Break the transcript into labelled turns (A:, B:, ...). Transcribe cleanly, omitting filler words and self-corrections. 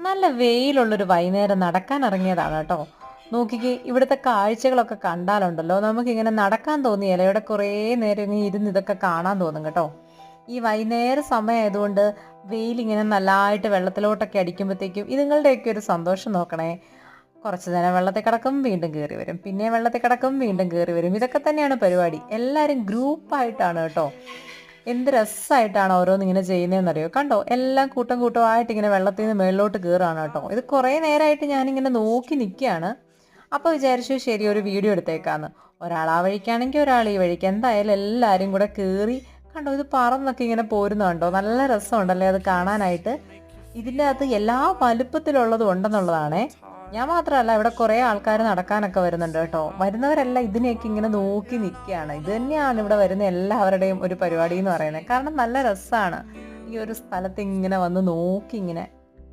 A: നല്ല വെയിലുള്ളൊരു വൈകുന്നേരം നടക്കാൻ ഇറങ്ങിയതാണ് കേട്ടോ. നോക്കിക്കേ, ഇവിടുത്തെ കാഴ്ചകളൊക്കെ കണ്ടാലുണ്ടല്ലോ നമുക്കിങ്ങനെ നടക്കാൻ തോന്നിയല്ല, ഇവിടെ കുറേ നേരം ഇങ്ങനെ ഇരുന്ന് ഇതൊക്കെ കാണാൻ തോന്നും കേട്ടോ. ഈ വൈകുന്നേര സമയമായതുകൊണ്ട് വെയിലിങ്ങനെ നല്ലതായിട്ട് വെള്ളത്തിലോട്ടൊക്കെ അടിക്കുമ്പോഴത്തേക്കും ഇതുങ്ങളുടെയൊക്കെ ഒരു സന്തോഷം നോക്കണേ. കുറച്ച് നേരം വെള്ളത്തിൽ കിടക്കും, വീണ്ടും കയറി വരും, പിന്നെ വെള്ളത്തിൽ കിടക്കും, വീണ്ടും കയറി വരും. ഇതൊക്കെ തന്നെയാണ് പരിപാടി. എല്ലാവരും ഗ്രൂപ്പായിട്ടാണ് കേട്ടോ. എന്ത് രസമായിട്ടാണ് ഓരോന്ന് ഇങ്ങനെ ചെയ്യുന്നതെന്നറിയോ. കണ്ടോ, എല്ലാം കൂട്ടം കൂട്ടമായിട്ട് ഇങ്ങനെ വെള്ളത്തിൽ നിന്ന് മേളിലോട്ട് കയറുകയാണ് കേട്ടോ. ഇത് കുറേ നേരമായിട്ട് ഞാനിങ്ങനെ നോക്കി നിൽക്കുകയാണ്. അപ്പോൾ വിചാരിച്ചു ശരി, ഒരു വീഡിയോ എടുത്തേക്കാന്ന്. ഒരാൾ ആ വഴിക്കാണെങ്കിൽ ഒരാൾ ഈ വഴിക്ക്, എന്തായാലും എല്ലാവരും കൂടെ കയറി. കണ്ടോ, ഇത് പറന്നൊക്കെ ഇങ്ങനെ പോരുന്നുണ്ടോ. നല്ല രസമുണ്ടല്ലേ അത് കാണാനായിട്ട്. ഇതിൻ്റെ അകത്ത് എല്ലാ വലുപ്പത്തിലുള്ളതും ഉണ്ടെന്നുള്ളതാണേ. ഞാൻ മാത്രമല്ല, ഇവിടെ കുറേ ആൾക്കാർ നടക്കാനൊക്കെ വരുന്നുണ്ട് കേട്ടോ. വരുന്നവരെല്ലാം ഇതിനെയൊക്കെ ഇങ്ങനെ നോക്കി നിൽക്കുകയാണ്. ഇത് തന്നെയാണ് ഇവിടെ വരുന്ന എല്ലാവരുടെയും ഒരു പരിപാടി എന്ന് പറയുന്നത്. കാരണം നല്ല രസമാണ് ഈ ഒരു സ്ഥലത്ത് ഇങ്ങനെ വന്ന് നോക്കി ഇങ്ങനെ